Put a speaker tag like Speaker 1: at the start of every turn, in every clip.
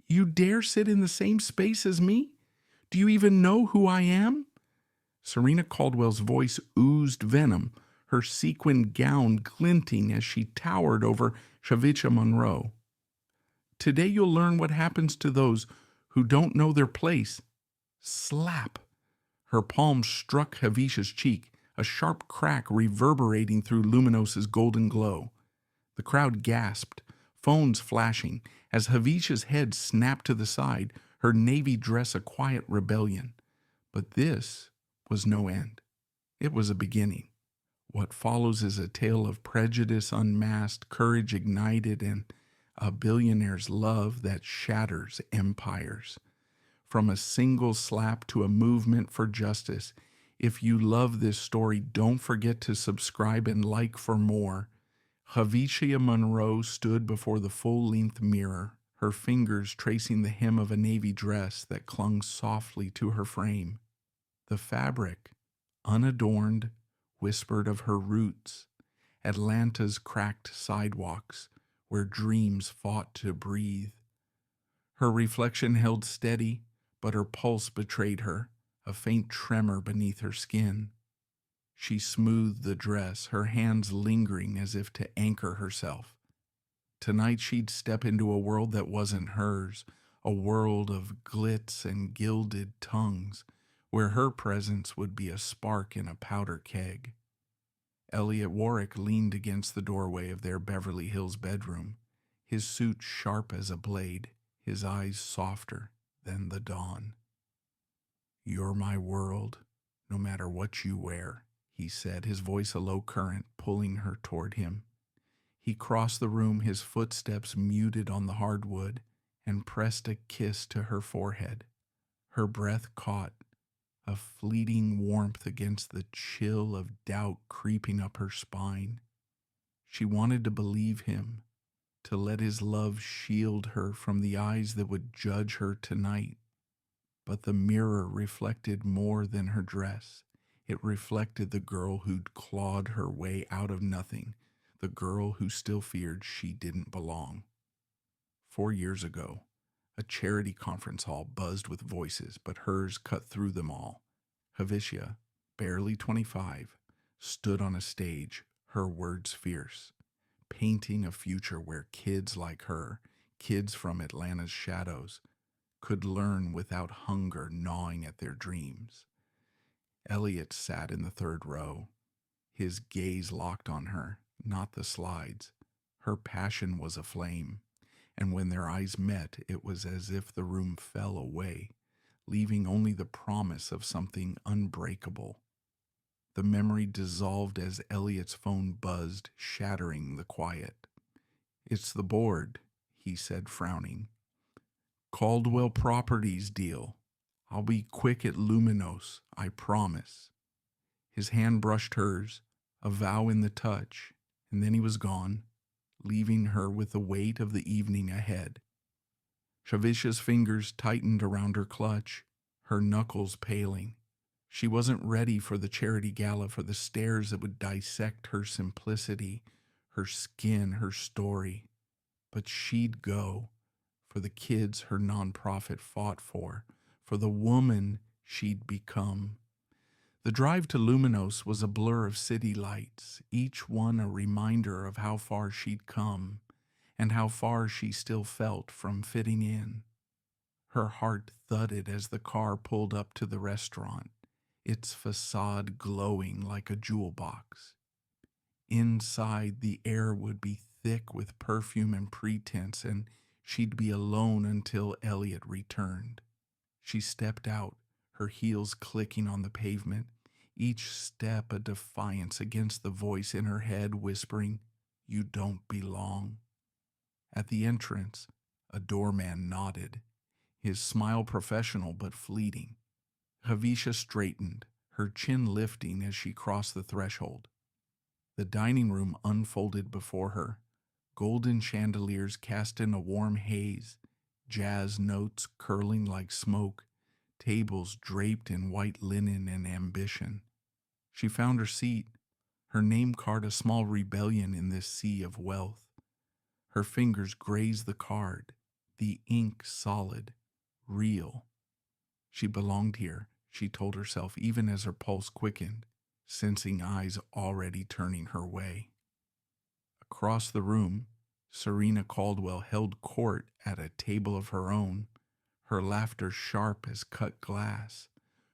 Speaker 1: You dare sit in the same space as me? Do you even know who I am?" Serena Caldwell's voice oozed venom, her sequined gown glinting as she towered over Javicia Monroe. "Today you'll learn what happens to those who don't know their place." Slap! Her palm struck Javicia's cheek, a sharp crack reverberating through Luminosa's golden glow. The crowd gasped, phones flashing, as Javicia's head snapped to the side, her navy dress a quiet rebellion. But this was no end. It was a beginning. What follows is a tale of prejudice unmasked, courage ignited, and a billionaire's love that shatters empires. From a single slap to a movement for justice. If you love this story, don't forget to subscribe and like for more. Javicia Monroe stood before the full-length mirror, her fingers tracing the hem of a navy dress that clung softly to her frame. The fabric, unadorned, whispered of her roots, Atlanta's cracked sidewalks, where dreams fought to breathe. Her reflection held steady, but her pulse betrayed her, a faint tremor beneath her skin. She smoothed the dress, her hands lingering as if to anchor herself. Tonight she'd step into a world that wasn't hers, a world of glitz and gilded tongues, where her presence would be a spark in a powder keg. Elliot Warwick leaned against the doorway of their Beverly Hills bedroom, his suit sharp as a blade, his eyes softer than the dawn. "You're my world, no matter what you wear," he said, his voice a low current, pulling her toward him. He crossed the room, his footsteps muted on the hardwood, and pressed a kiss to her forehead. Her breath caught, a fleeting warmth against the chill of doubt creeping up her spine. She wanted to believe him, to let his love shield her from the eyes that would judge her tonight. But the mirror reflected more than her dress. It reflected the girl who'd clawed her way out of nothing, the girl who still feared she didn't belong. 4 years ago, a charity conference hall buzzed with voices, but hers cut through them all. Javicia, barely 25, stood on a stage, her words fierce, painting a future where kids like her, kids from Atlanta's shadows, could learn without hunger gnawing at their dreams. Elliot sat in the third row, his gaze locked on her, not the slides. Her passion was aflame, and when their eyes met, it was as if the room fell away, leaving only the promise of something unbreakable. The memory dissolved as Elliot's phone buzzed, shattering the quiet. "It's the board," he said, frowning. "Caldwell Properties deal. I'll be quick at Luminos, I promise." His hand brushed hers, a vow in the touch, and then he was gone, leaving her with the weight of the evening ahead. Javicia's fingers tightened around her clutch, her knuckles paling. She wasn't ready for the charity gala, for the stares that would dissect her simplicity, her skin, her story. But she'd go, for the kids her nonprofit fought for the woman she'd become. The drive to Luminos was a blur of city lights, each one a reminder of how far she'd come and how far she still felt from fitting in. Her heart thudded as the car pulled up to the restaurant, its facade glowing like a jewel box. Inside, the air would be thick with perfume and pretense, and she'd be alone until Elliot returned. She stepped out, her heels clicking on the pavement, each step a defiance against the voice in her head whispering, "You don't belong." At the entrance, a doorman nodded, his smile professional but fleeting. Javicia straightened, her chin lifting as she crossed the threshold. The dining room unfolded before her, golden chandeliers cast in a warm haze, jazz notes curling like smoke, tables draped in white linen and ambition. She found her seat, her name card a small rebellion in this sea of wealth. Her fingers grazed the card, the ink solid, real. She belonged here, she told herself even as her pulse quickened, sensing eyes already turning her way. Across the room, Serena Caldwell held court at a table of her own, her laughter sharp as cut glass.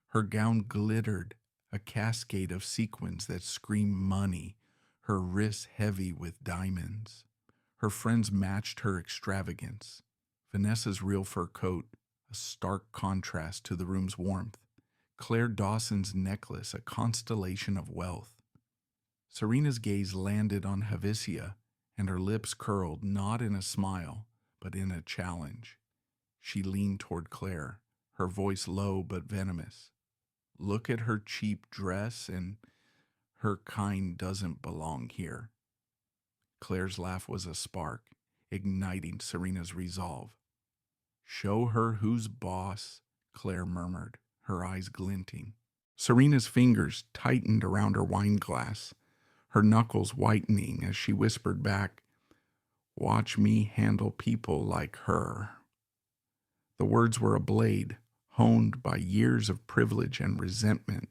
Speaker 1: Her gown glittered, a cascade of sequins that screamed money, her wrists heavy with diamonds. Her friends matched her extravagance. Vanessa's real fur coat, a stark contrast to the room's warmth. Claire Dawson's necklace, a constellation of wealth. Serena's gaze landed on Javicia, and her lips curled not in a smile, but in a challenge. She leaned toward Claire, her voice low but venomous. Look at her cheap dress, and her kind doesn't belong here. Claire's laugh was a spark, igniting Serena's resolve. Show her who's boss, Claire murmured, her eyes glinting. Serena's fingers tightened around her wine glass, her knuckles whitening as she whispered back, "Watch me handle people like her." The words were a blade, honed by years of privilege and resentment.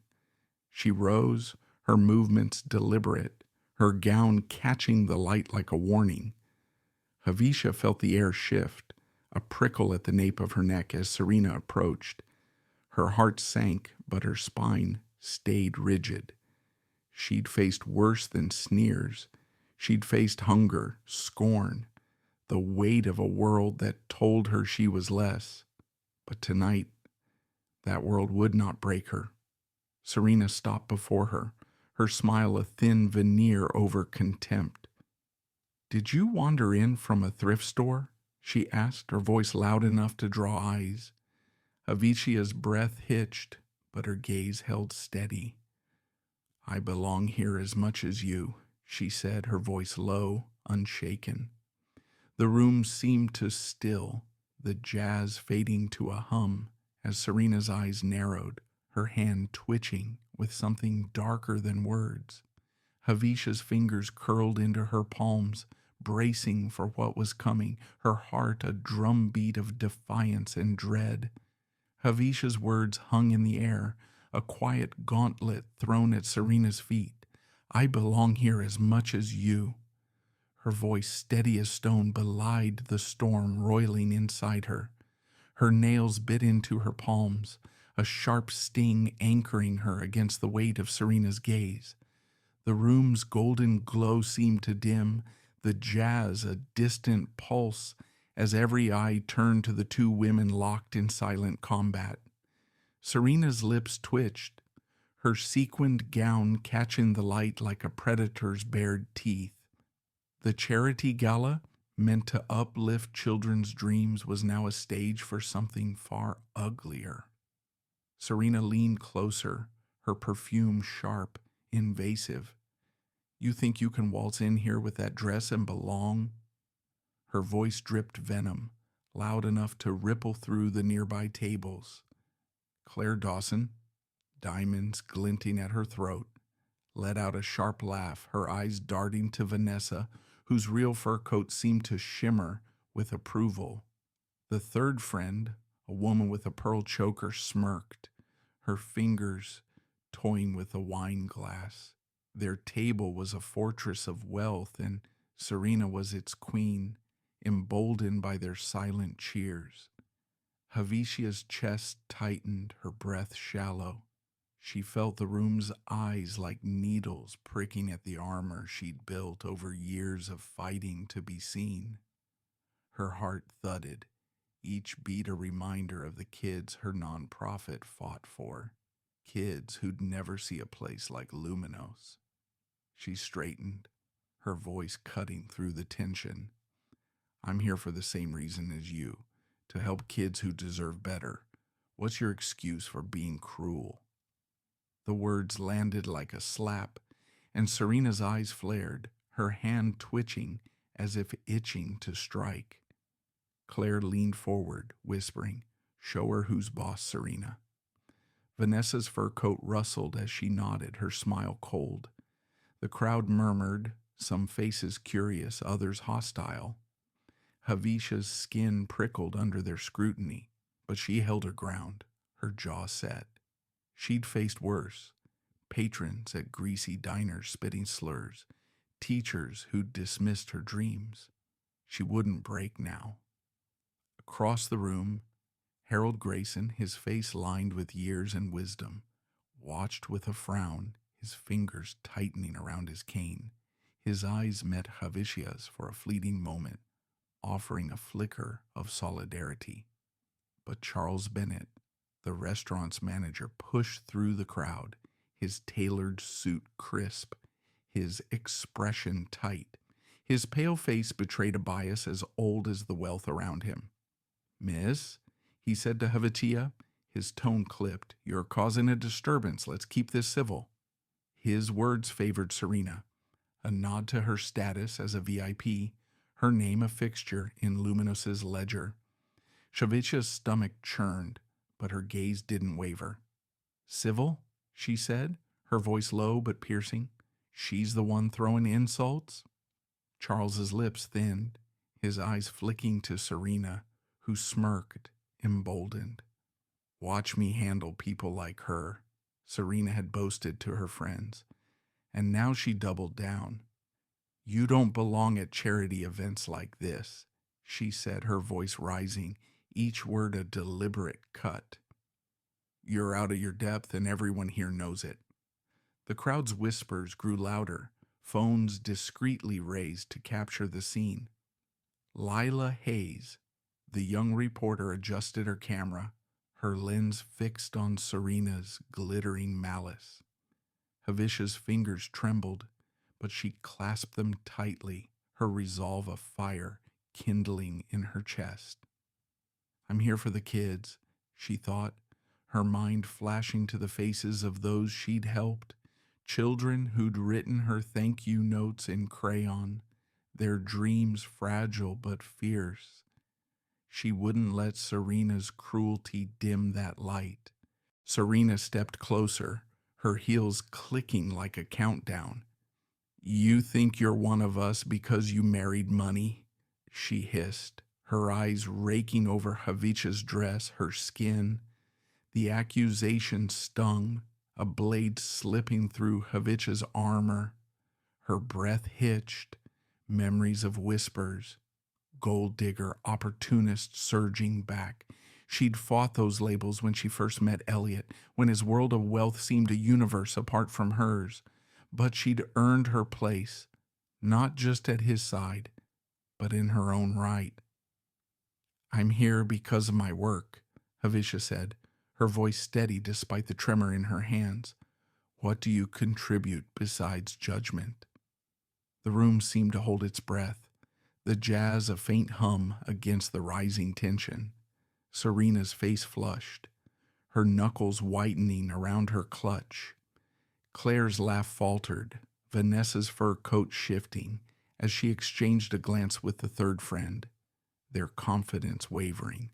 Speaker 1: She rose, her movements deliberate, her gown catching the light like a warning. Javicia felt the air shift, a prickle at the nape of her neck as Serena approached. Her heart sank, but her spine stayed rigid. She'd faced worse than sneers. She'd faced hunger, scorn, the weight of a world that told her she was less. But tonight, that world would not break her. Serena stopped before her, her smile a thin veneer over contempt. "Did you wander in from a thrift store?" she asked, her voice loud enough to draw eyes. Javicia's breath hitched, but her gaze held steady. "I belong here as much as you," she said, her voice low, unshaken. The room seemed to still, the jazz fading to a hum as Serena's eyes narrowed, her hand twitching with something darker than words. Javicia's fingers curled into her palms, bracing for what was coming, her heart a drumbeat of defiance and dread. Javicia's words hung in the air, a quiet gauntlet thrown at Serena's feet. "I belong here as much as you." Her voice, steady as stone, belied the storm roiling inside her. Her nails bit into her palms, a sharp sting anchoring her against the weight of Serena's gaze. The room's golden glow seemed to dim, the jazz a distant pulse, as every eye turned to the two women locked in silent combat. Serena's lips twitched, her sequined gown catching the light like a predator's bared teeth. The charity gala, meant to uplift children's dreams, was now a stage for something far uglier. Serena leaned closer, her perfume sharp, invasive. "You think you can waltz in here with that dress and belong?" Her voice dripped venom, loud enough to ripple through the nearby tables. Claire Dawson, diamonds glinting at her throat, let out a sharp laugh, her eyes darting to Vanessa, whose real fur coat seemed to shimmer with approval. The third friend, a woman with a pearl choker, smirked, her fingers toying with a wine glass. Their table was a fortress of wealth, and Serena was its queen, emboldened by their silent cheers. Javicia's chest tightened, her breath shallow. She felt the room's eyes like needles pricking at the armor she'd built over years of fighting to be seen. Her heart thudded, each beat a reminder of the kids her nonprofit fought for, kids who'd never see a place like Luminos. She straightened, her voice cutting through the tension. "I'm here for the same reason as you, to help kids who deserve better. What's your excuse for being cruel?" The words landed like a slap, and Serena's eyes flared, her hand twitching as if itching to strike. Claire leaned forward, whispering, "Show her who's boss, Serena." Vanessa's fur coat rustled as she nodded, her smile cold. The crowd murmured, some faces curious, others hostile. Javicia's skin prickled under their scrutiny, but she held her ground, her jaw set. She'd faced worse: patrons at greasy diners spitting slurs, teachers who'd dismissed her dreams. She wouldn't break now. Across the room, Harold Grayson, his face lined with years and wisdom, watched with a frown, his fingers tightening around his cane. His eyes met Javicia's for a fleeting moment, offering a flicker of solidarity. But Charles Bennett, the restaurant's manager, pushed through the crowd, his tailored suit crisp, his expression tight. His pale face betrayed a bias as old as the wealth around him. "Miss," he said to Javicia, his tone clipped, "you're causing a disturbance. Let's keep this civil." His words favored Serena, a nod to her status as a VIP, her name a fixture in Luminos's ledger. Javicia's stomach churned, but her gaze didn't waver. "Civil?" she said, her voice low but piercing. "She's the one throwing insults?" Charles's lips thinned, his eyes flicking to Serena, who smirked, emboldened. "Watch me handle people like her," Serena had boasted to her friends, and now she doubled down. "You don't belong at charity events like this," she said, her voice rising, each word a deliberate cut. "You're out of your depth, and everyone here knows it." The crowd's whispers grew louder, phones discreetly raised to capture the scene. Lila Hayes, the young reporter, adjusted her camera, her lens fixed on Serena's glittering malice. Javicia's fingers trembled, but she clasped them tightly, her resolve a fire kindling in her chest. "I'm here for the kids," she thought, her mind flashing to the faces of those she'd helped, children who'd written her thank you notes in crayon, their dreams fragile but fierce. She wouldn't let Serena's cruelty dim that light. Serena stepped closer, her heels clicking like a countdown. "You think you're one of us because you married money?" she hissed, her eyes raking over Javicia's dress, her skin. The accusation stung, a blade slipping through Javicia's armor. Her breath hitched, memories of whispers, gold digger, opportunist surging back. She'd fought those labels when she first met Elliot, when his world of wealth seemed a universe apart from hers. But she'd earned her place, not just at his side, but in her own right. "I'm here because of my work," Javicia said, her voice steady despite the tremor in her hands. "What do you contribute besides judgment?" The room seemed to hold its breath, the jazz a faint hum against the rising tension. Serena's face flushed, her knuckles whitening around her clutch. Claire's laugh faltered, Vanessa's fur coat shifting, as she exchanged a glance with the third friend, their confidence wavering.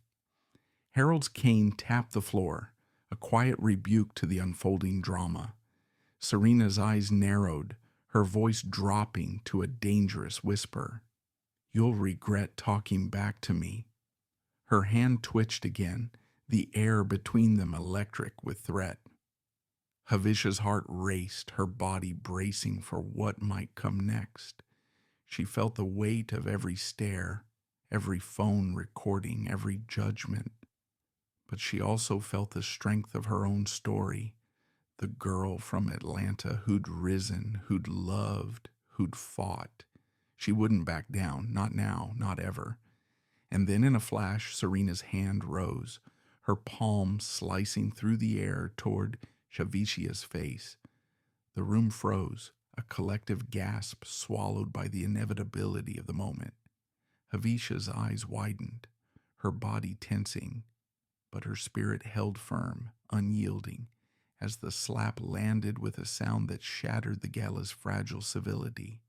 Speaker 1: Harold's cane tapped the floor, a quiet rebuke to the unfolding drama. Serena's eyes narrowed, her voice dropping to a dangerous whisper. "You'll regret talking back to me." Her hand twitched again, the air between them electric with threat. Javicia's heart raced, her body bracing for what might come next. She felt the weight of every stare, every phone recording, every judgment. But she also felt the strength of her own story, the girl from Atlanta who'd risen, who'd loved, who'd fought. She wouldn't back down, not now, not ever. And then in a flash, Serena's hand rose, her palm slicing through the air toward Javicia's face. The room froze, a collective gasp swallowed by the inevitability of the moment. Javicia's eyes widened, her body tensing, but her spirit held firm, unyielding, as the slap landed with a sound that shattered the gala's fragile civility.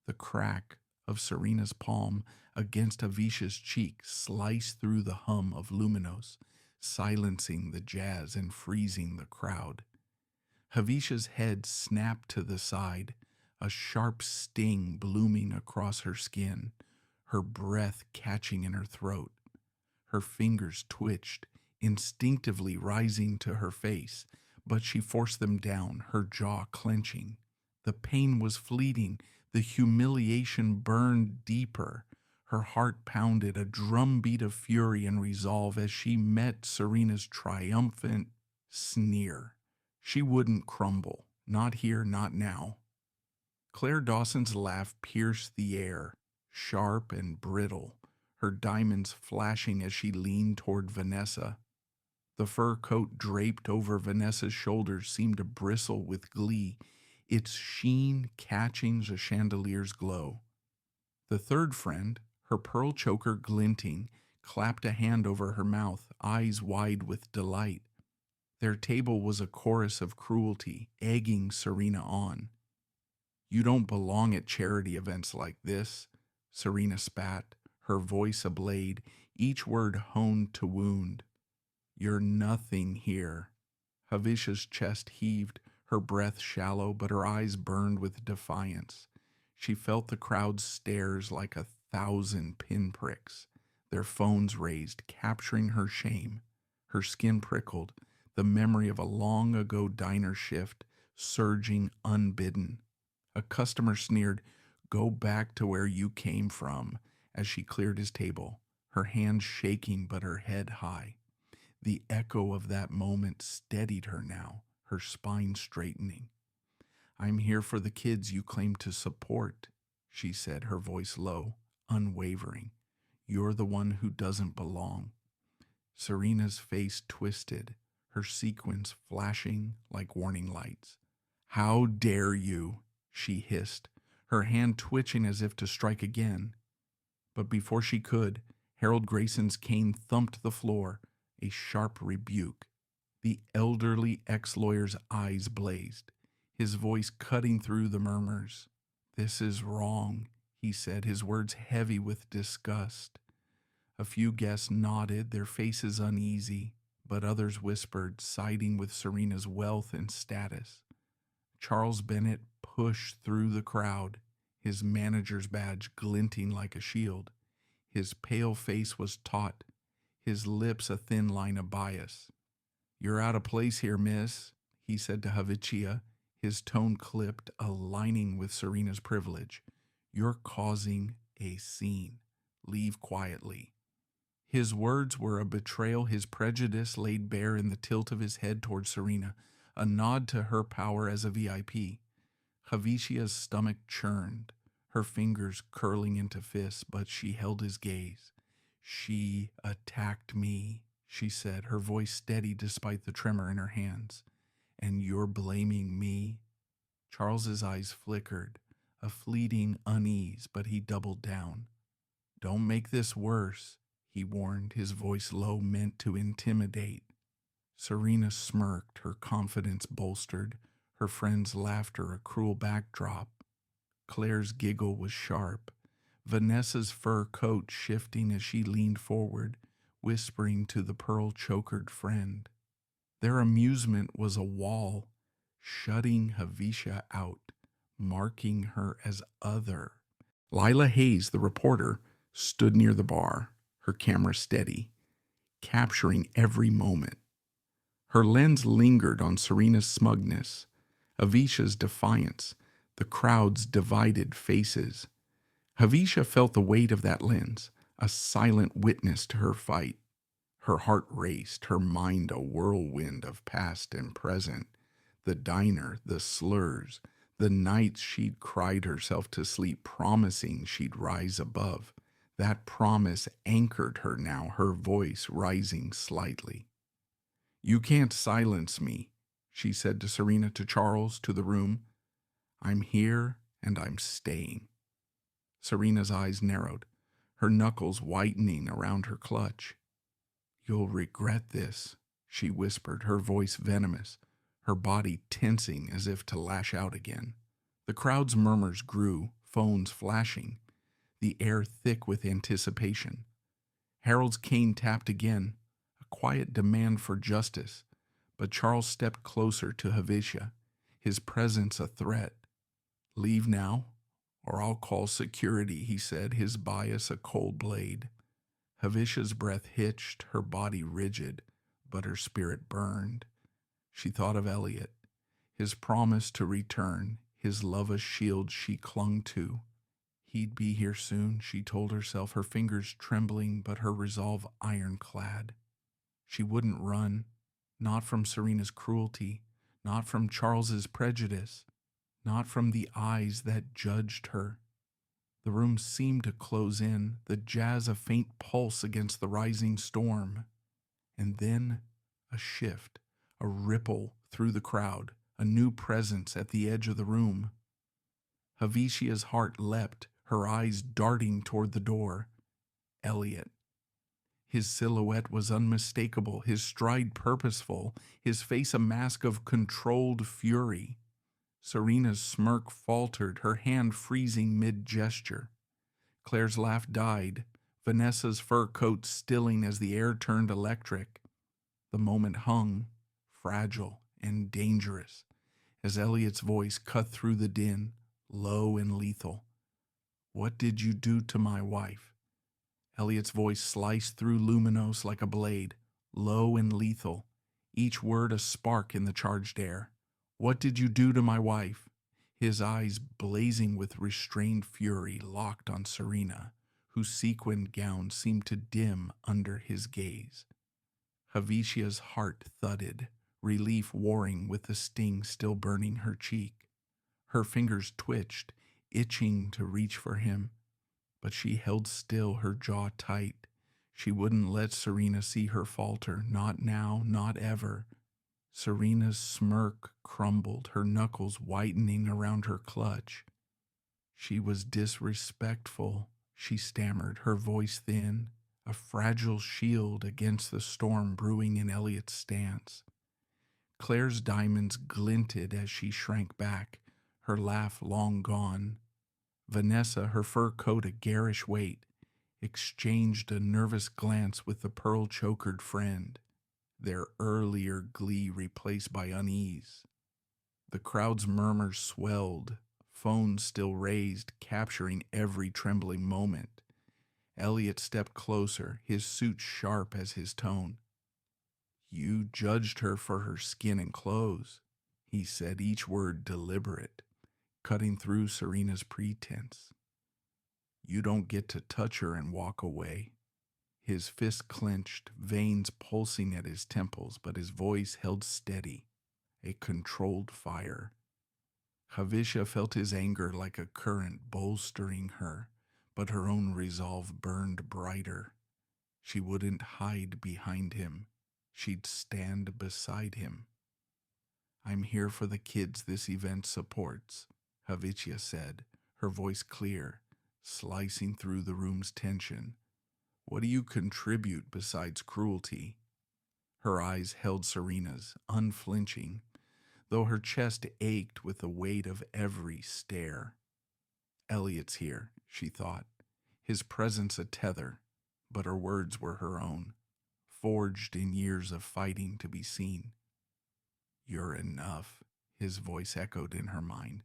Speaker 1: The crack of Serena's palm against Javicia's cheek sliced through the hum of Luminos, silencing the jazz and freezing the crowd. Javicia's head snapped to the side, a sharp sting blooming across her skin. her breath catching in her throat. Her fingers twitched, instinctively rising to her face, but she forced them down, her jaw clenching. The pain was fleeting, the humiliation burned deeper. Her heart pounded, a drumbeat of fury and resolve as she met Serena's triumphant sneer. She wouldn't crumble, not here, not now. Claire Dawson's laugh pierced the air, sharp and brittle, her diamonds flashing as she leaned toward Vanessa. The fur coat draped over Vanessa's shoulders seemed to bristle with glee, its sheen catching the chandelier's glow. The third friend, her pearl choker glinting, clapped a hand over her mouth, eyes wide with delight. Their table was a chorus of cruelty, egging Serena on. "You don't belong at charity events like this," Serena spat, her voice ablade, each word honed to wound. "You're nothing here." Javicia's chest heaved, her breath shallow, but her eyes burned with defiance. She felt the crowd's stares like 1,000 pinpricks, their phones raised, capturing her shame. Her skin prickled, the memory of a long-ago diner shift surging unbidden. A customer sneered, "Go back to where you came from," as she cleared his table, her hands shaking but her head high. The echo of that moment steadied her now, her spine straightening. "I'm here for the kids you claim to support," she said, her voice low, unwavering. "You're the one who doesn't belong." Serena's face twisted, her sequins flashing like warning lights. "How dare you?" she hissed, her hand twitching as if to strike again. But before she could, Harold Grayson's cane thumped the floor, a sharp rebuke. The elderly ex-lawyer's eyes blazed, his voice cutting through the murmurs. "This is wrong," he said, his words heavy with disgust. A few guests nodded, their faces uneasy, but others whispered, siding with Serena's wealth and status. Charles Bennett pushed through the crowd, his manager's badge glinting like a shield. His pale face was taut, his lips a thin line of bias. "You're out of place here, miss," he said to Javicia, his tone clipped, aligning with Serena's privilege. "You're causing a scene. Leave quietly." His words were a betrayal, his prejudice laid bare in the tilt of his head toward Serena, a nod to her power as a VIP. Javicia's stomach churned, her fingers curling into fists, but she held his gaze. "She attacked me," she said, her voice steady despite the tremor in her hands. "And you're blaming me?" Charles's eyes flickered, a fleeting unease, but he doubled down. "Don't make this worse," he warned, his voice low, meant to intimidate. Serena smirked, her confidence bolstered, her friend's laughter a cruel backdrop. Claire's giggle was sharp, Vanessa's fur coat shifting as she leaned forward, whispering to the pearl-chokered friend. Their amusement was a wall, shutting Javicia out, marking her as other. Lila Hayes, the reporter, stood near the bar, her camera steady, capturing every moment. Her lens lingered on Serena's smugness, Javicia's defiance, the crowd's divided faces. Javicia felt the weight of that lens, a silent witness to her fight. Her heart raced, her mind a whirlwind of past and present. The diner, the slurs, the nights she'd cried herself to sleep promising she'd rise above. That promise anchored her now, her voice rising slightly. "You can't silence me," she said to Serena, to Charles, to the room. "I'm here and I'm staying." Serena's eyes narrowed, her knuckles whitening around her clutch. "You'll regret this," she whispered, her voice venomous, her body tensing as if to lash out again. The crowd's murmurs grew, phones flashing, the air thick with anticipation. Harold's cane tapped again, a quiet demand for justice, but Charles stepped closer to Javicia, his presence a threat. "Leave now, "Or I'll call security," he said, his bias a cold blade. Javicia's breath hitched, her body rigid, but her spirit burned. She thought of Elliot, his promise to return, his love a shield she clung to. He'd be here soon, she told herself, her fingers trembling but her resolve ironclad. She wouldn't run, not from Serena's cruelty, not from Charles's prejudice, not from the eyes that judged her. The room seemed to close in, the jazz a faint pulse against the rising storm. And then a shift, a ripple through the crowd, a new presence at the edge of the room. Javicia's heart leapt, her eyes darting toward the door. Elliot. His silhouette was unmistakable, his stride purposeful, his face a mask of controlled fury. Serena's smirk faltered, her hand freezing mid-gesture. Claire's laugh died, Vanessa's fur coat stilling as the air turned electric. The moment hung, fragile and dangerous, as Elliot's voice cut through the din, low and lethal. "What did you do to my wife?" Elliot's voice sliced through Luminos like a blade, low and lethal, each word a spark in the charged air. "What did you do to my wife?" His eyes, blazing with restrained fury, locked on Serena, whose sequined gown seemed to dim under his gaze. Javicia's heart thudded, relief warring with the sting still burning her cheek. Her fingers twitched, itching to reach for him, but she held still, her jaw tight. She wouldn't let Serena see her falter, not now, not ever. Serena's smirk crumbled, her knuckles whitening around her clutch. "She was disrespectful," she stammered, her voice thin, a fragile shield against the storm brewing in Elliot's stance. Claire's diamonds glinted as she shrank back, her laugh long gone. Vanessa, her fur coat a garish weight, exchanged a nervous glance with the pearl-chokered friend, their earlier glee replaced by unease. The crowd's murmurs swelled, phones still raised, capturing every trembling moment. Elliot stepped closer, his suit sharp as his tone. "You judged her for her skin and clothes," he said, each word deliberate, cutting through Serena's pretense. "You don't get to touch her and walk away." His fist clenched, veins pulsing at his temples, but his voice held steady, a controlled fire. Javicia felt his anger like a current bolstering her, but her own resolve burned brighter. She wouldn't hide behind him. She'd stand beside him. "I'm here for the kids this event supports," Javicia said, her voice clear, slicing through the room's tension. "What do you contribute besides cruelty?" Her eyes held Serena's, unflinching, though her chest ached with the weight of every stare. "Elliot's here," she thought, his presence a tether, but her words were her own, forged in years of fighting to be seen. "You're enough," his voice echoed in her mind,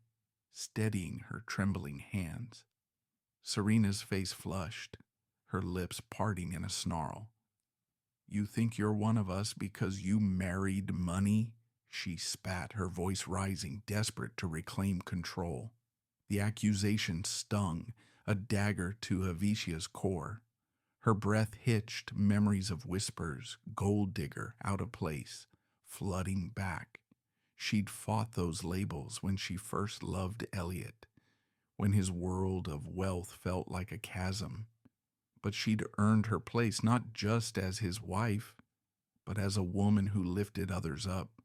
Speaker 1: steadying her trembling hands. Serena's face flushed, her lips parting in a snarl. "You think you're one of us because you married money?" She spat, her voice rising, desperate to reclaim control. The accusation stung, a dagger to Javicia's core. Her breath hitched, memories of whispers, gold digger, out of place, flooding back. She'd fought those labels when she first loved Elliot, when his world of wealth felt like a chasm. But she'd earned her place not just as his wife, but as a woman who lifted others up.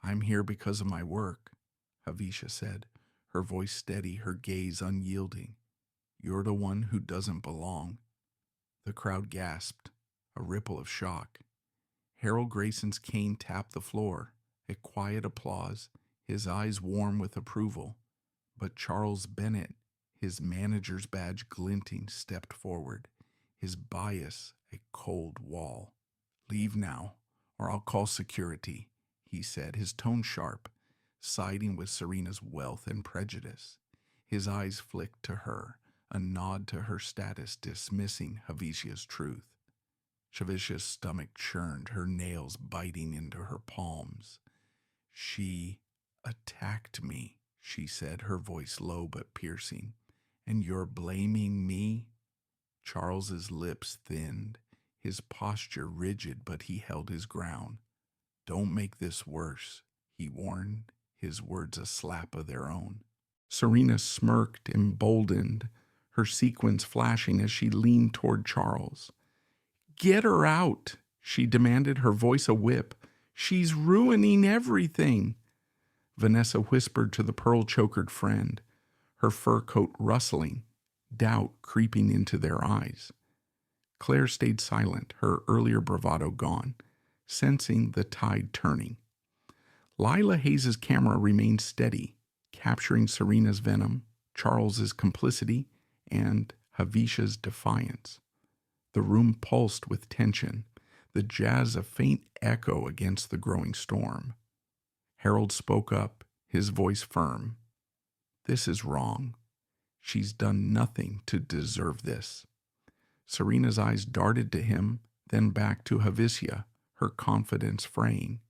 Speaker 1: "I'm here because of my work," Javicia said, her voice steady, her gaze unyielding. "You're the one who doesn't belong." The crowd gasped, a ripple of shock. Harold Grayson's cane tapped the floor, a quiet applause, his eyes warm with approval. But Charles Bennett, his manager's badge glinting, stepped forward, his bias a cold wall. "Leave now, or I'll call security," he said, his tone sharp, siding with Serena's wealth and prejudice. His eyes flicked to her, a nod to her status dismissing Javicia's truth. Javicia's stomach churned, her nails biting into her palms. "She attacked me," she said, her voice low but piercing. "And you're blaming me?" Charles's lips thinned, his posture rigid, but he held his ground. "Don't make this worse," he warned, his words a slap of their own. Serena smirked, emboldened, her sequins flashing as she leaned toward Charles. "Get her out," she demanded, her voice a whip. "She's ruining everything." Vanessa whispered to the pearl-chokered friend, her fur coat rustling, doubt creeping into their eyes. Claire stayed silent, her earlier bravado gone, sensing the tide turning. Lila Hayes' camera remained steady, capturing Serena's venom, Charles's complicity, and Javicia's defiance. The room pulsed with tension, the jazz a faint echo against the growing storm. Harold spoke up, his voice firm. "This is wrong. She's done nothing to deserve this." Serena's eyes darted to him, then back to Javicia, her confidence fraying.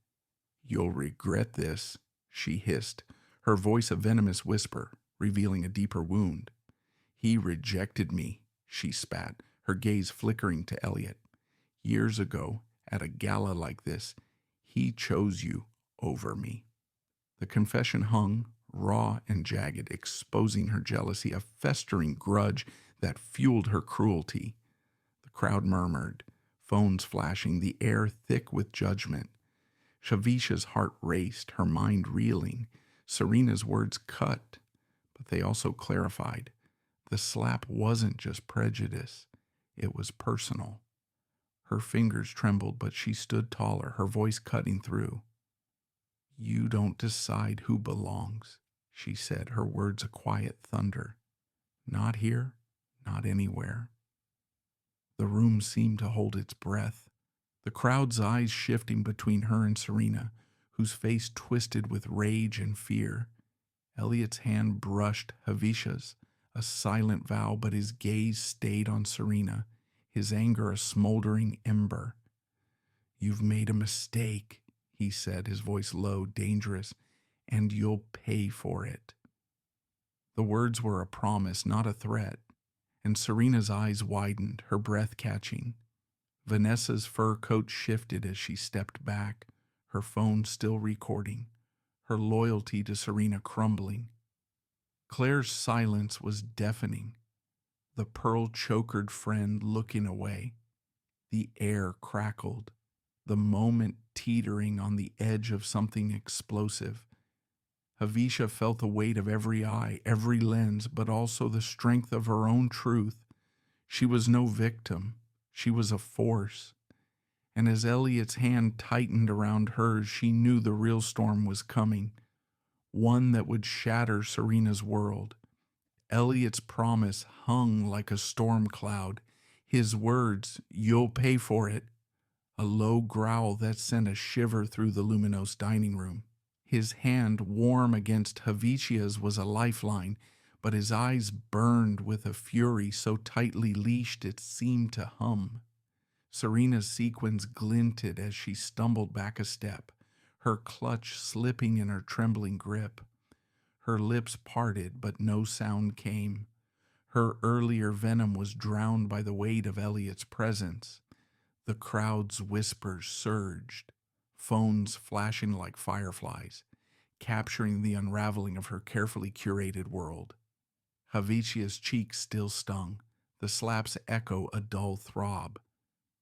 Speaker 1: "You'll regret this," she hissed, her voice a venomous whisper, revealing a deeper wound. "He rejected me," she spat, her gaze flickering to Elliot. "Years ago, at a gala like this, he chose you over me." The confession hung, raw and jagged, exposing her jealousy, a festering grudge that fueled her cruelty. The crowd murmured, phones flashing, the air thick with judgment. Javicia's heart raced, her mind reeling. Serena's words cut, but they also clarified. The slap wasn't just prejudice, it was personal. Her fingers trembled, but she stood taller, her voice cutting through. "You don't decide who belongs," she said, her words a quiet thunder. "Not here, not anywhere." The room seemed to hold its breath, the crowd's eyes shifting between her and Serena, whose face twisted with rage and fear. Elliot's hand brushed Javicia's, a silent vow, but his gaze stayed on Serena, his anger a smoldering ember. "You've made a mistake," he said, his voice low, dangerous, "and you'll pay for it." The words were a promise, not a threat, and Serena's eyes widened, her breath catching. Vanessa's fur coat shifted as she stepped back, her phone still recording, her loyalty to Serena crumbling. Claire's silence was deafening, the pearl-chokered friend looking away. The air crackled, the moment teetering on the edge of something explosive. Javicia felt the weight of every eye, every lens, but also the strength of her own truth. She was no victim. She was a force. And as Elliot's hand tightened around hers, she knew the real storm was coming, one that would shatter Serena's world. Elliot's promise hung like a storm cloud. His words, "You'll pay for it," a low growl that sent a shiver through the luminous dining room. His hand, warm against Javicia's, was a lifeline, but his eyes burned with a fury so tightly leashed it seemed to hum. Serena's sequins glinted as she stumbled back a step, her clutch slipping in her trembling grip. Her lips parted, but no sound came. Her earlier venom was drowned by the weight of Elliot's presence. The crowd's whispers surged, phones flashing like fireflies, capturing the unraveling of her carefully curated world. Javicia's cheeks still stung, the slap's echo a dull throb.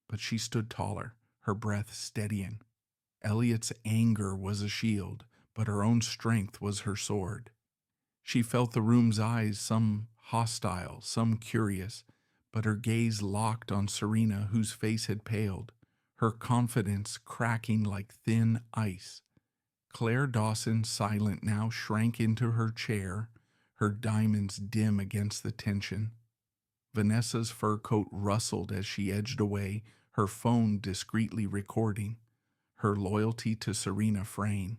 Speaker 1: But she stood taller, her breath steadying. Elliot's anger was a shield, but her own strength was her sword. She felt the room's eyes, some hostile, some curious, but her gaze locked on Serena, whose face had paled, her confidence cracking like thin ice. Claire Dawson, silent now, shrank into her chair, her diamonds dim against the tension. Vanessa's fur coat rustled as she edged away, her phone discreetly recording, her loyalty to Serena fraying.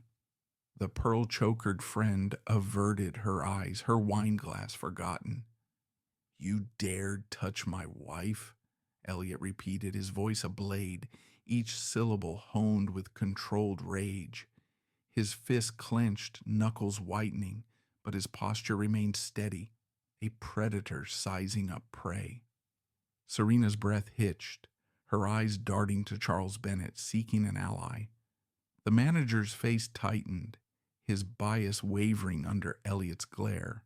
Speaker 1: The pearl-chokered friend averted her eyes, her wineglass forgotten. "You dared touch my wife?" Elliot repeated, his voice a blade, each syllable honed with controlled rage. His fist clenched, knuckles whitening, but his posture remained steady, a predator sizing up prey. Serena's breath hitched, her eyes darting to Charles Bennett, seeking an ally. The manager's face tightened, his bias wavering under Elliot's glare.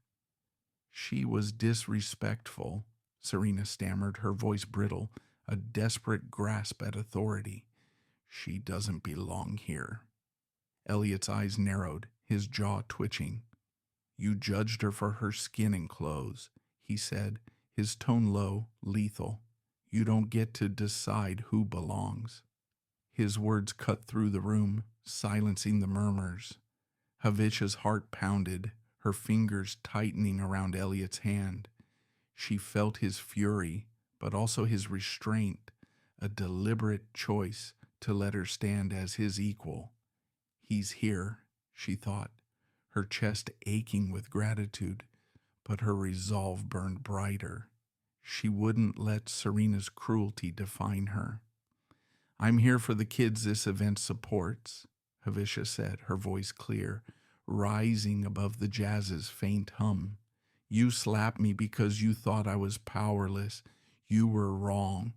Speaker 1: "She was disrespectful," Serena stammered, her voice brittle, a desperate grasp at authority. "She doesn't belong here." Elliot's eyes narrowed, his jaw twitching. "You judged her for her skin and clothes," he said, his tone low, lethal. "You don't get to decide who belongs." His words cut through the room, silencing the murmurs. Javicia's heart pounded, her fingers tightening around Elliot's hand. She felt his fury, but also his restraint, a deliberate choice to let her stand as his equal. "He's here," she thought, her chest aching with gratitude, but her resolve burned brighter. She wouldn't let Serena's cruelty define her. "I'm here for the kids this event supports," Javicia said, her voice clear, rising above the jazz's faint hum. "You slapped me because you thought I was powerless. You were wrong."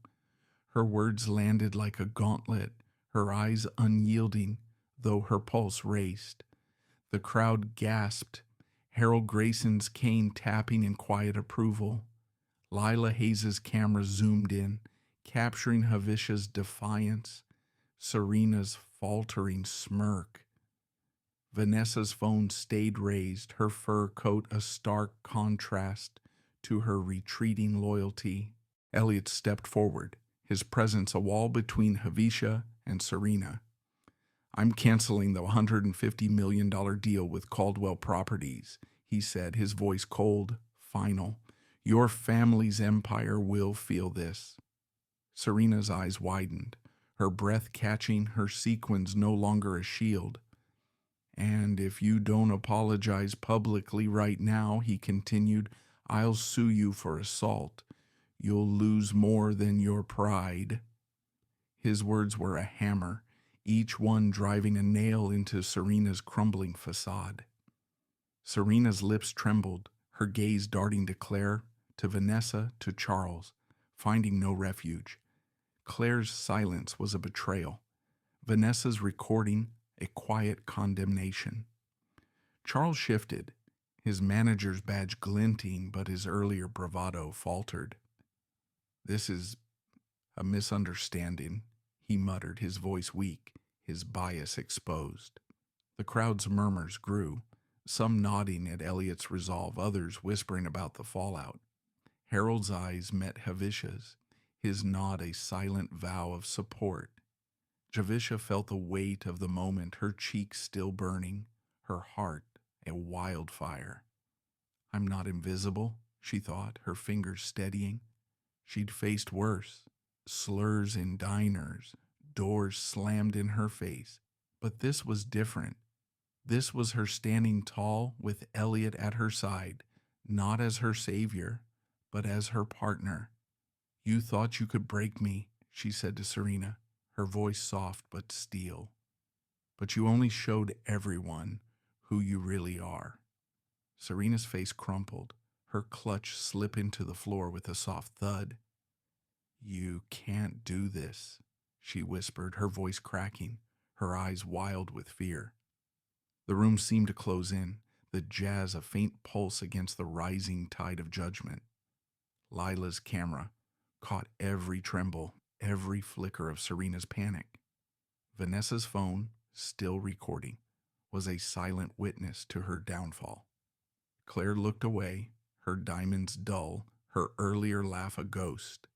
Speaker 1: Her words landed like a gauntlet, her eyes unyielding, though her pulse raced. The crowd gasped, Harold Grayson's cane tapping in quiet approval. Lila Hayes's camera zoomed in, capturing Javicia's defiance, Serena's faltering smirk. Vanessa's phone stayed raised, her fur coat a stark contrast to her retreating loyalty. Elliot stepped forward, his presence a wall between Javicia and Serena. "I'm canceling the $150 million deal with Caldwell Properties," he said, his voice cold, final. "Your family's empire will feel this." Serena's eyes widened, her breath catching, her sequins no longer a shield. "And if you don't apologize publicly right now," he continued, "I'll sue you for assault. You'll lose more than your pride." His words were a hammer, each one driving a nail into Serena's crumbling facade. Serena's lips trembled, her gaze darting to Claire, to Vanessa, to Charles, finding no refuge. Claire's silence was a betrayal. Vanessa's recording, a quiet condemnation. Charles shifted, his manager's badge glinting, but his earlier bravado faltered. "This is a misunderstanding," he muttered, his voice weak, his bias exposed. The crowd's murmurs grew, some nodding at Elliot's resolve, others whispering about the fallout. Harold's eyes met Javicia's, his nod a silent vow of support. Javicia felt the weight of the moment, her cheeks still burning, her heart a wildfire. "I'm not invisible," she thought, her fingers steadying. She'd faced worse, slurs in diners, doors slammed in her face. But this was different. This was her standing tall with Elliot at her side, not as her savior, but as her partner. "You thought you could break me," she said to Serena, her voice soft but steel. "But you only showed everyone who you really are." Serena's face crumpled, her clutch slipping to the floor with a soft thud. "You can't do this," she whispered, her voice cracking, her eyes wild with fear. The room seemed to close in, the jazz a faint pulse against the rising tide of judgment. Lila's camera caught every tremble, every flicker of Serena's panic. Vanessa's phone, still recording, was a silent witness to her downfall. Claire looked away, her diamonds dull, her earlier laugh a ghost.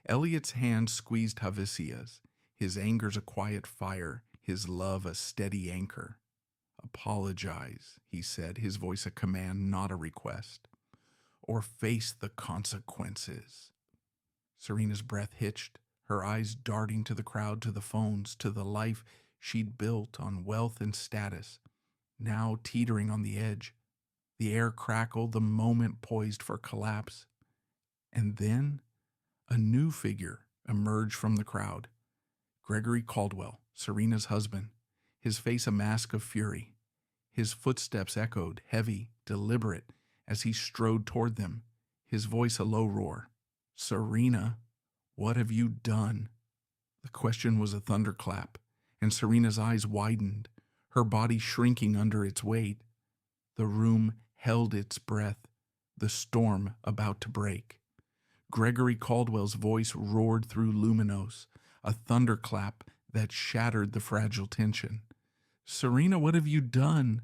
Speaker 1: Elliot's hand squeezed Javicia's, his anger's a quiet fire, his love a steady anchor. "Apologize," he said, his voice a command, not a request. "Or face the consequences." Serena's breath hitched, her eyes darting to the crowd, to the phones, to the life she'd built on wealth and status. now teetering on the edge. The air crackled, the moment poised for collapse. And then a new figure emerged from the crowd. Gregory Caldwell, Serena's husband, his face a mask of fury. His footsteps echoed, heavy, deliberate, as he strode toward them, his voice a low roar. "Serena, what have you done?" The question was a thunderclap, and Serena's eyes widened, her body shrinking under its weight. The room held its breath, the storm about to break. Gregory Caldwell's voice roared through Luminos, a thunderclap that shattered the fragile tension. "Serena, what have you done?"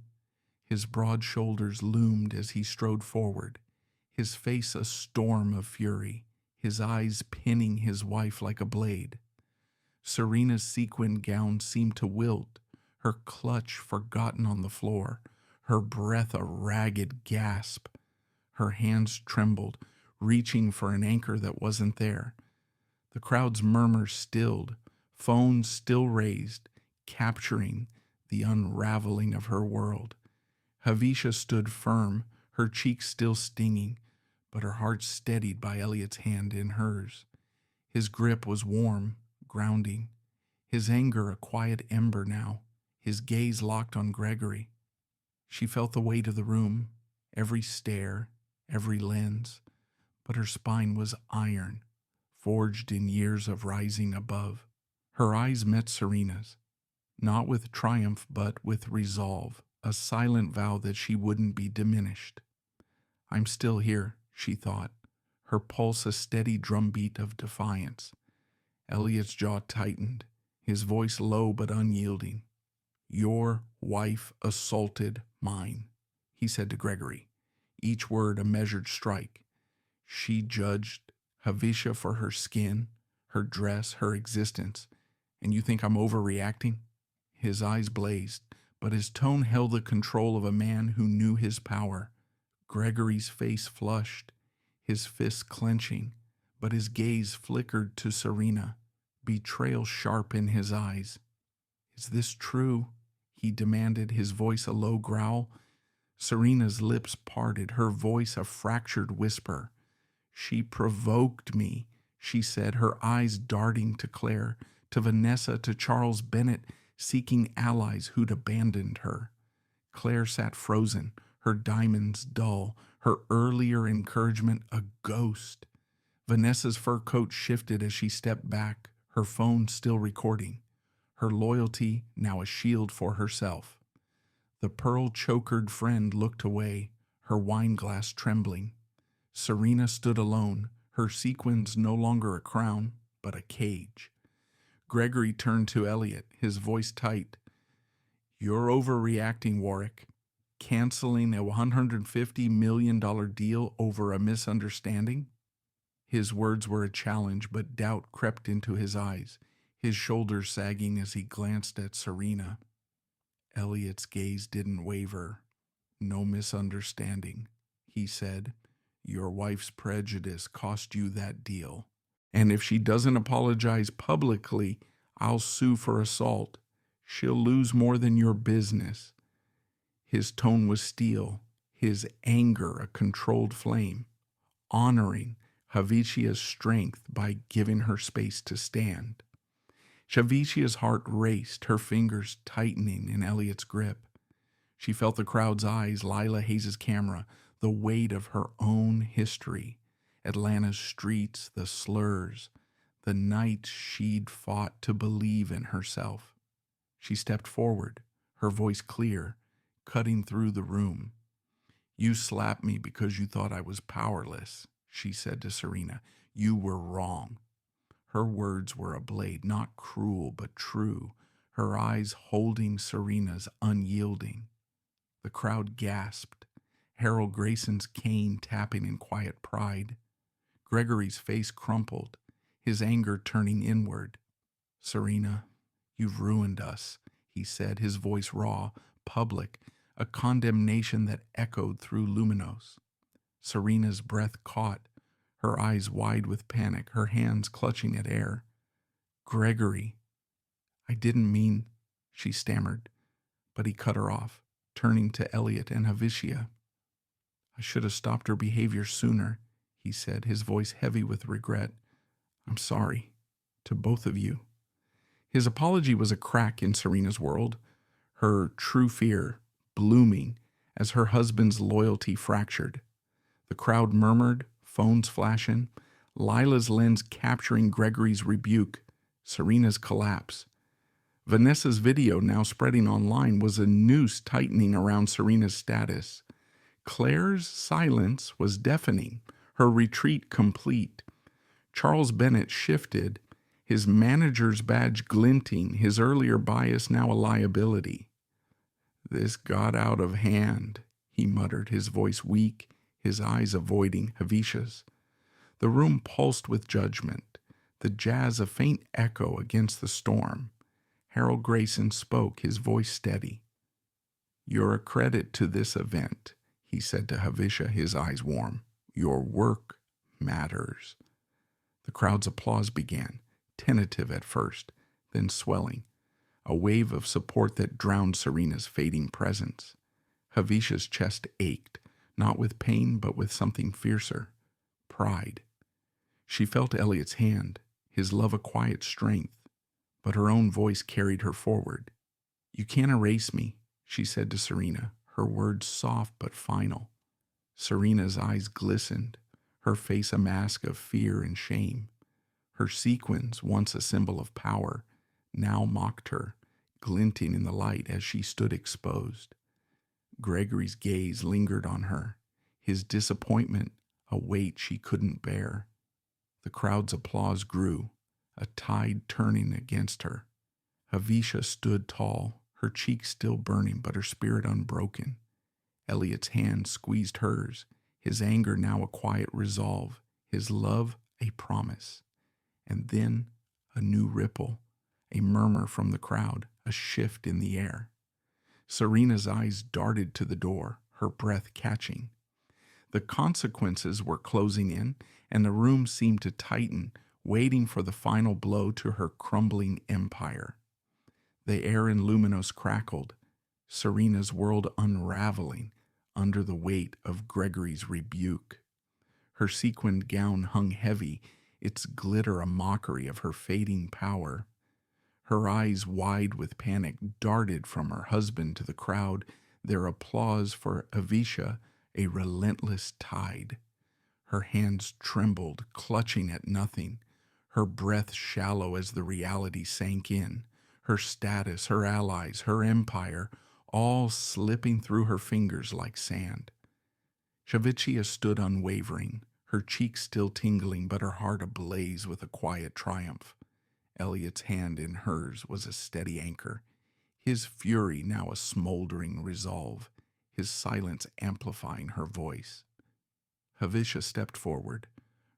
Speaker 1: His broad shoulders loomed as he strode forward, his face a storm of fury, his eyes pinning his wife like a blade. Serena's sequined gown seemed to wilt, her clutch forgotten on the floor, her breath a ragged gasp. Her hands trembled, reaching for an anchor that wasn't there. The crowd's murmur stilled, phones still raised, capturing the unraveling of her world. Javicia stood firm, her cheeks still stinging, but her heart steadied by Elliot's hand in hers. His grip was warm, grounding, his anger a quiet ember now, his gaze locked on Gregory. She felt the weight of the room, every stare, every lens, but her spine was iron, forged in years of rising above. Her eyes met Serena's, not with triumph but with resolve, a silent vow that she wouldn't be diminished. "I'm still here," she thought, her pulse a steady drumbeat of defiance. Elliot's jaw tightened, his voice low but unyielding. "Your wife assaulted mine," he said to Gregory, each word a measured strike. "She judged Javicia for her skin, her dress, her existence, and you think I'm overreacting?" His eyes blazed, but his tone held the control of a man who knew his power. Gregory's face flushed, his fists clenching, but his gaze flickered to Serena, betrayal sharp in his eyes. "Is this true?" he demanded, his voice a low growl. Serena's lips parted, her voice a fractured whisper. "She provoked me," she said, her eyes darting to Claire, to Vanessa, to Charles Bennett, seeking allies who'd abandoned her. Claire sat frozen, her diamonds dull, her earlier encouragement a ghost. Vanessa's fur coat shifted as she stepped back, her phone still recording, her loyalty now a shield for herself. The pearl-chokered friend looked away, her wineglass trembling. Serena stood alone, her sequins no longer a crown, but a cage. Gregory turned to Elliot, his voice tight. "You're overreacting, Warwick. Canceling a $150 million deal over a misunderstanding?" His words were a challenge, but doubt crept into his eyes, his shoulders sagging as he glanced at Serena. Elliot's gaze didn't waver. "No misunderstanding," he said. "Your wife's prejudice cost you that deal. And if she doesn't apologize publicly, I'll sue for assault. She'll lose more than your business." His tone was steel, his anger a controlled flame, honoring Javicia's strength by giving her space to stand. Javicia's heart raced, her fingers tightening in Elliot's grip. She felt the crowd's eyes, Lila Hayes' camera, the weight of her own history, Atlanta's streets, the slurs, the nights she'd fought to believe in herself. She stepped forward, her voice clear, cutting through the room. "You slapped me because you thought I was powerless," she said to Serena. "You were wrong." Her words were a blade, not cruel but true, her eyes holding Serena's, unyielding. The crowd gasped, Harold Grayson's cane tapping in quiet pride. Gregory's face crumpled, his anger turning inward. "Serena, you've ruined us," he said, his voice raw, public, a condemnation that echoed through Luminos. Serena's breath caught, her eyes wide with panic, her hands clutching at air. "Gregory, I didn't mean," she stammered, but he cut her off. turning to Elliot and Javicia. "I should have stopped her behavior sooner," he said, his voice heavy with regret. "I'm sorry. To both of you." His apology was a crack in Serena's world, her true fear blooming as her husband's loyalty fractured. The crowd murmured, phones flashing, Lila's lens capturing Gregory's rebuke, Serena's collapse. Vanessa's video, now spreading online, was a noose tightening around Serena's status. Claire's silence was deafening, her retreat complete. Charles Bennett shifted, his manager's badge glinting, his earlier bias now a liability. "This got out of hand," he muttered, his voice weak, his eyes avoiding Javicia's. The room pulsed with judgment, the jazz a faint echo against the storm. Harold Grayson spoke, his voice steady. "You're a credit to this event," he said to Javicia, his eyes warm. "Your work matters." The crowd's applause began, tentative at first, then swelling, a wave of support that drowned Serena's fading presence. Javicia's chest ached, not with pain but with something fiercer, pride. She felt Elliot's hand, his love a quiet strength, but her own voice carried her forward. "You can't erase me," she said to Serena, her words soft but final. Serena's eyes glistened, her face a mask of fear and shame. Her sequins, once a symbol of power, now mocked her, glinting in the light as she stood exposed. Gregory's gaze lingered on her, his disappointment a weight she couldn't bear. The crowd's applause grew, a tide turning against her. Javicia stood tall, her cheeks still burning but her spirit unbroken. Elliot's hand squeezed hers, his anger now a quiet resolve, his love a promise. And then a new ripple, a murmur from the crowd, a shift in the air. Serena's eyes darted to the door, her breath catching. The consequences were closing in, and the room seemed to tighten, waiting for the final blow to her crumbling empire. The air in Luminos crackled, Serena's world unraveling under the weight of Gregory's rebuke. Her sequined gown hung heavy, its glitter a mockery of her fading power. Her eyes, wide with panic, darted from her husband to the crowd, their applause for Javicia a relentless tide. Her hands trembled, clutching at nothing, her breath shallow as the reality sank in, her status, her allies, her empire, all slipping through her fingers like sand. Javicia stood unwavering, her cheeks still tingling but her heart ablaze with a quiet triumph. Elliot's hand in hers was a steady anchor, his fury now a smoldering resolve, his silence amplifying her voice. Javicia stepped forward,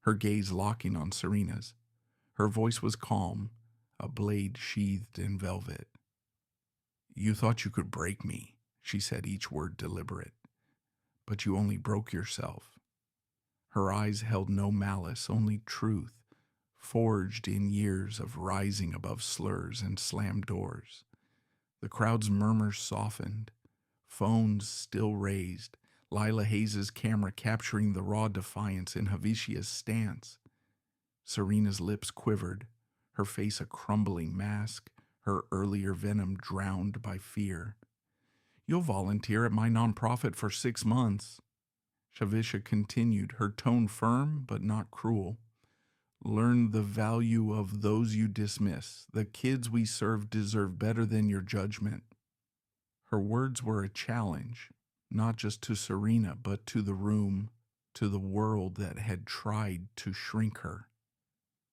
Speaker 1: her gaze locking on Serena's. Her voice was calm, a blade sheathed in velvet. "You thought you could break me," she said, each word deliberate. "But you only broke yourself." Her eyes held no malice, only truth, forged in years of rising above slurs and slammed doors. The crowd's murmurs softened, phones still raised, Lila Hayes' camera capturing the raw defiance in Javicia's stance. Serena's lips quivered, her face a crumbling mask, her earlier venom drowned by fear. "You'll volunteer at my nonprofit for 6 months. Javicia continued, her tone firm but not cruel. "Learn the value of those you dismiss. The kids we serve deserve better than your judgment." Her words were a challenge, not just to Serena, but to the room, to the world that had tried to shrink her.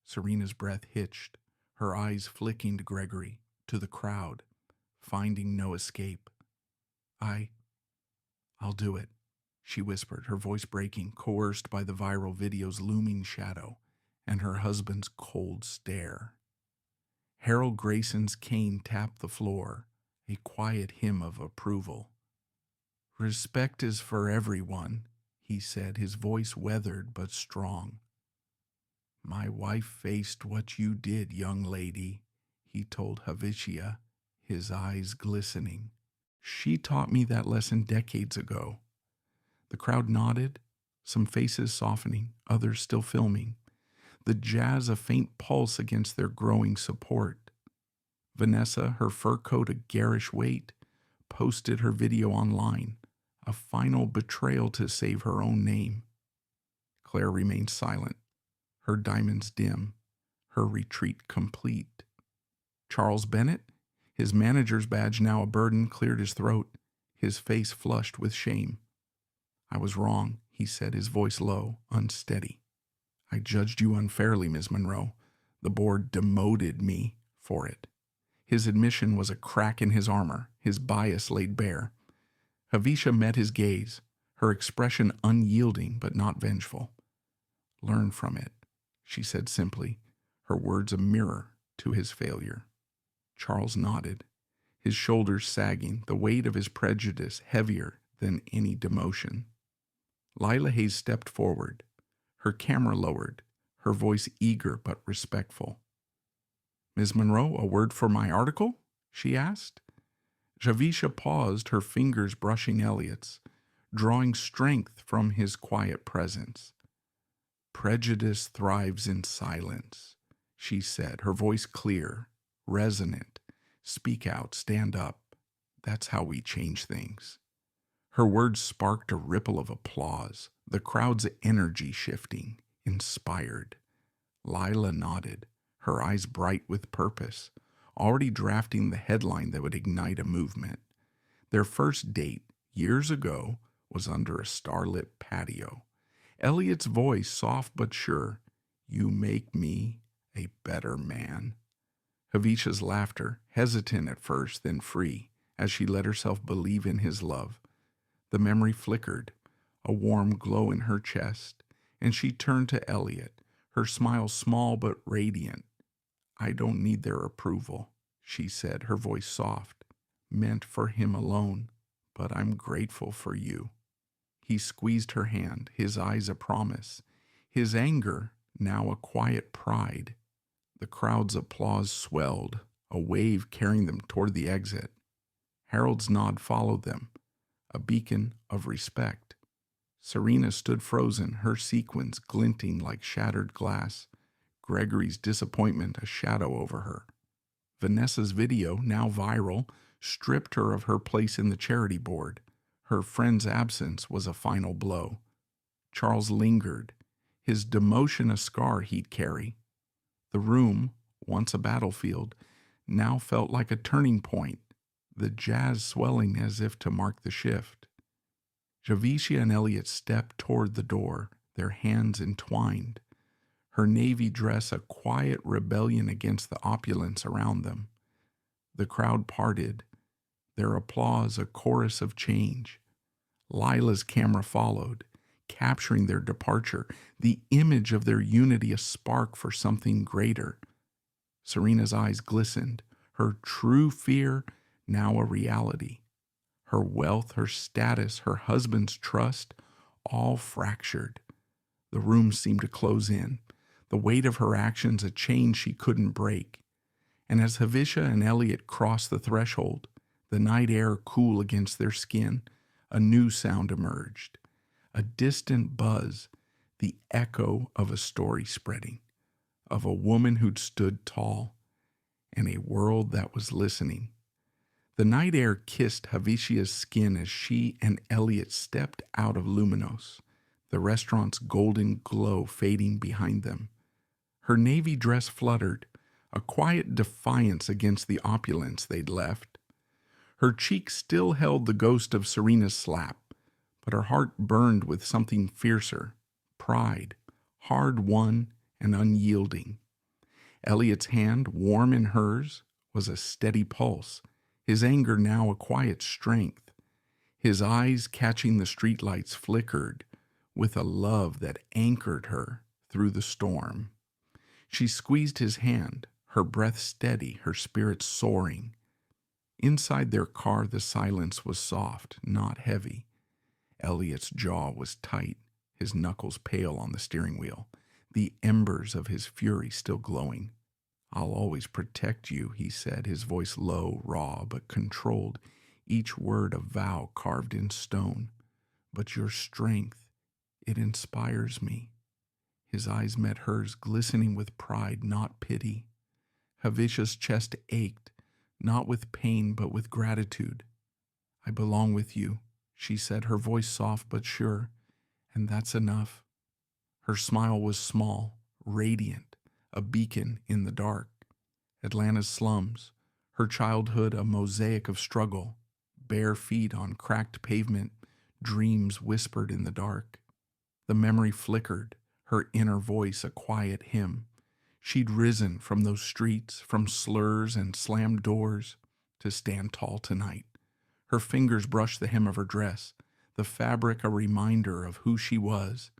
Speaker 1: Serena's breath hitched, her eyes flicking to Gregory, to the crowd, finding no escape. I'll do it," she whispered, her voice breaking, coerced by the viral video's looming shadow and her husband's cold stare. Harold Grayson's cane tapped the floor, a quiet hymn of approval. "Respect is for everyone," he said, his voice weathered but strong. "My wife faced what you did, young lady," he told Javicia, his eyes glistening. She taught me that lesson decades ago. The crowd nodded, some faces softening, others still filming, the jazz a faint pulse against their growing support. Vanessa, her fur coat a garish weight, posted her video online, a final betrayal to save her own name. Claire remained silent, her diamonds dim, her retreat complete. Charles Bennett, his manager's badge now a burden, cleared his throat, his face flushed with shame. "I was wrong," he said, his voice low, unsteady. "I judged you unfairly, Ms. Monroe. The board demoted me for it." His admission was a crack in his armor, his bias laid bare. Javicia met his gaze, her expression unyielding but not vengeful. "Learn from it," she said simply, her words a mirror to his failure. Charles nodded, his shoulders sagging, the weight of his prejudice heavier than any demotion. Lila Hayes stepped forward, her camera lowered, her voice eager but respectful. "Ms. Monroe, a word for my article?" she asked. Javicia paused, her fingers brushing Elliot's, drawing strength from his quiet presence. "Prejudice thrives in silence," she said, her voice clear, resonant. "Speak out, stand up. That's how we change things." Her words sparked a ripple of applause, the crowd's energy shifting, inspired. Lila nodded, her eyes bright with purpose, already drafting the headline that would ignite a movement. Their first date, years ago, was under a starlit patio. Elliot's voice, soft but sure, "You make me a better man." Javicia's laughter, hesitant at first, then free, as she let herself believe in his love. The memory flickered, a warm glow in her chest, and she turned to Elliot, her smile small but radiant. "I don't need their approval," she said, her voice soft, "meant for him alone, but I'm grateful for you." He squeezed her hand, his eyes a promise, his anger now a quiet pride. The crowd's applause swelled, a wave carrying them toward the exit. Harold's nod followed them, a beacon of respect. Serena stood frozen, her sequins glinting like shattered glass, Gregory's disappointment a shadow over her. Vanessa's video, now viral, stripped her of her place in the charity board. Her friend's absence was a final blow. Charles lingered, his demotion a scar he'd carry. The room, once a battlefield, now felt like a turning point, the jazz swelling as if to mark the shift. Javicia and Elliot stepped toward the door, their hands entwined, her navy dress a quiet rebellion against the opulence around them. The crowd parted, their applause a chorus of change. Lila's camera followed, capturing their departure, the image of their unity a spark for something greater. Serena's eyes glistened, her true fear now a reality. Her wealth, her status, her husband's trust, all fractured. The room seemed to close in, the weight of her actions a chain she couldn't break. And as Javicia and Elliot crossed the threshold, the night air cool against their skin, a new sound emerged. A distant buzz, the echo of a story spreading, of a woman who'd stood tall, and a world that was listening. The night air kissed Javicia's skin as she and Elliot stepped out of Luminos, the restaurant's golden glow fading behind them. Her navy dress fluttered, a quiet defiance against the opulence they'd left. Her cheek still held the ghost of Serena's slap, but her heart burned with something fiercer, pride, hard-won and unyielding. Elliot's hand, warm in hers, was a steady pulse, his anger now a quiet strength. His eyes, catching the streetlights, flickered with a love that anchored her through the storm. She squeezed his hand, her breath steady, her spirit soaring. Inside their car, the silence was soft, not heavy. Elliot's jaw was tight, his knuckles pale on the steering wheel, the embers of his fury still glowing. "I'll always protect you," he said, his voice low, raw, but controlled, each word a vow carved in stone. But your strength, it inspires me. His eyes met hers, glistening with pride, not pity. Javicia's chest ached, not with pain, but with gratitude. I belong with you, she said, her voice soft but sure, and that's enough. Her smile was small, radiant, a beacon in the dark. Atlanta's slums, her childhood a mosaic of struggle, bare feet on cracked pavement, dreams whispered in the dark. The memory flickered, her inner voice a quiet hymn. She'd risen from those streets, from slurs and slammed doors, to stand tall tonight. Her fingers brushed the hem of her dress, the fabric a reminder of who she was.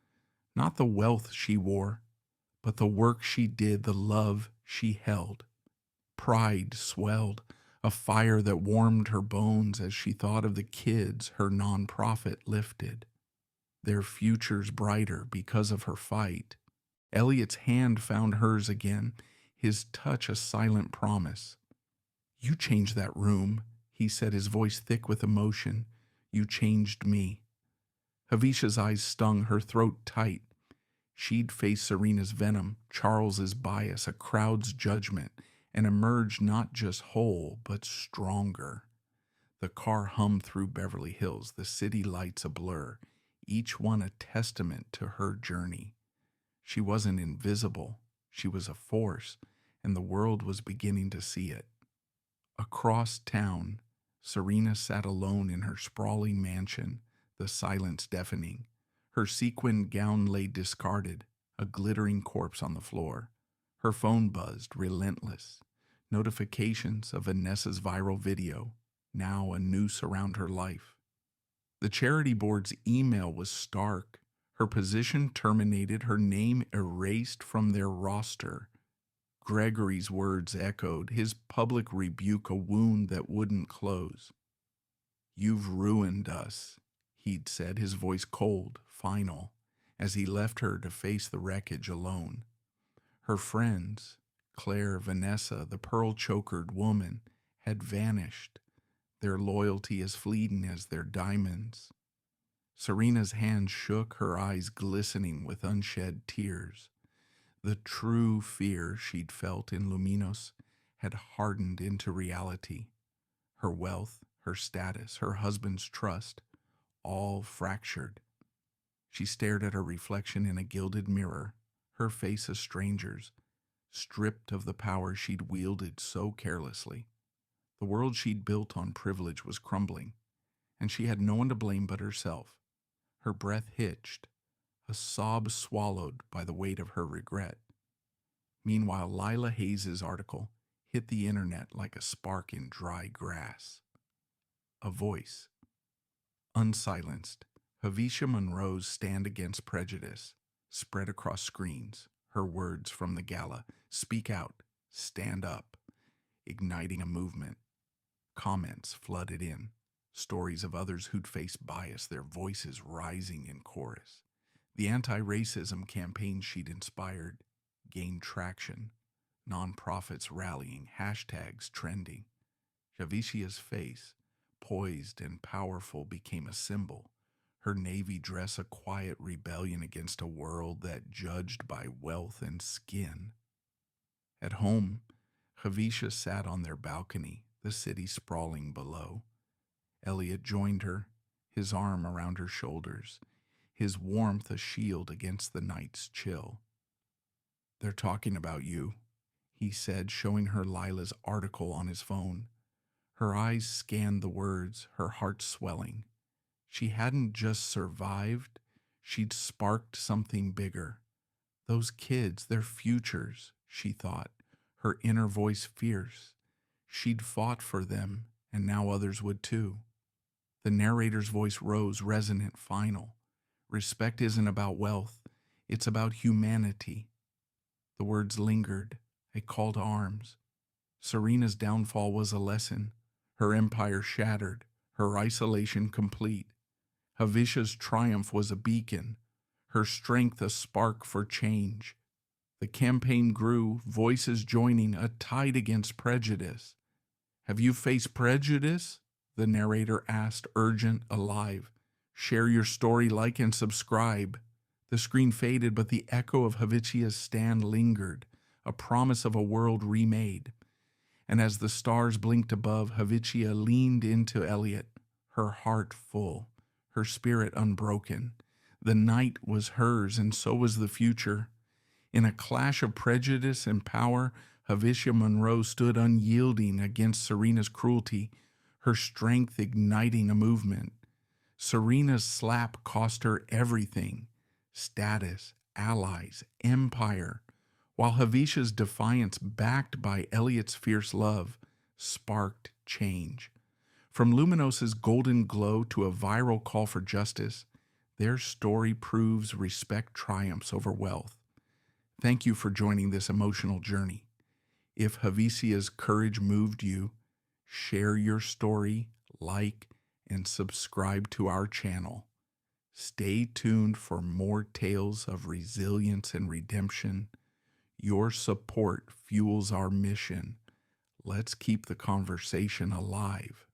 Speaker 1: Not the wealth she wore, but the work she did, the love she held. Pride swelled, a fire that warmed her bones as she thought of the kids her nonprofit lifted. Their futures brighter because of her fight. Elliot's hand found hers again, his touch a silent promise. You changed that room, he said, his voice thick with emotion. You changed me. Javicia's eyes stung, her throat tight. She'd face Serena's venom, Charles's bias, a crowd's judgment, and emerged not just whole, but stronger. The car hummed through Beverly Hills, the city lights a blur, each one a testament to her journey. She wasn't invisible, she was a force, and the world was beginning to see it. Across town, Serena sat alone in her sprawling mansion, the silence deafening. Her sequined gown lay discarded, a glittering corpse on the floor. Her phone buzzed, relentless. Notifications of Vanessa's viral video, now a noose around her life. The charity board's email was stark. Her position terminated, her name erased from their roster. Gregory's words echoed, his public rebuke a wound that wouldn't close. You've ruined us, he'd said, his voice cold, final, as he left her to face the wreckage alone. Her friends, Claire, Vanessa, the pearl-chokered woman, had vanished, their loyalty as fleeting as their diamonds. Serena's hand shook, her eyes glistening with unshed tears. The true fear she'd felt in Luminos had hardened into reality. Her wealth, her status, her husband's trust, all fractured. She stared at her reflection in a gilded mirror, her face a stranger's, stripped of the power she'd wielded so carelessly. The world she'd built on privilege was crumbling, and she had no one to blame but herself. Her breath hitched, a sob swallowed by the weight of her regret. Meanwhile, Lila Hayes's article hit the internet like a spark in dry grass. A voice. Unsilenced, Javicia Monroe's Stand Against Prejudice spread across screens, her words from the gala, speak out, stand up, igniting a movement. Comments flooded in, stories of others who'd faced bias, their voices rising in chorus. The anti-racism campaign she'd inspired gained traction, nonprofits rallying, hashtags trending. Javicia's face, poised and powerful, became a symbol, her navy dress a quiet rebellion against a world that judged by wealth and skin. At home, Javicia sat on their balcony, the city sprawling below. Elliot joined her, his arm around her shoulders, his warmth a shield against the night's chill. They're talking about you, he said, showing her Lila's article on his phone. Her eyes scanned the words, her heart swelling. She hadn't just survived, she'd sparked something bigger. Those kids, their futures, she thought, her inner voice fierce. She'd fought for them, and now others would too. The narrator's voice rose, resonant, final. Respect isn't about wealth, it's about humanity. The words lingered, a call to arms. Serena's downfall was a lesson, her empire shattered, her isolation complete. Javicia's triumph was a beacon, her strength a spark for change. The campaign grew, voices joining, a tide against prejudice. Have you faced prejudice? the narrator asked, urgent, alive. Share your story, like, and subscribe. The screen faded, but the echo of Javicia's stand lingered, a promise of a world remade. And as the stars blinked above, Javicia leaned into Elliot, her heart full, her spirit unbroken. The night was hers, and so was the future. In a clash of prejudice and power, Javicia Monroe stood unyielding against Serena's cruelty, her strength igniting a movement. Serena's slap cost her everything: status, allies, empire, while Javicia's defiance, backed by Elliot's fierce love, sparked change. From Luminos's golden glow to a viral call for justice, their story proves respect triumphs over wealth. Thank you for joining this emotional journey. If Javicia's courage moved you, share your story, like, and subscribe to our channel. Stay tuned for more tales of resilience and redemption. Your support fuels our mission. Let's keep the conversation alive.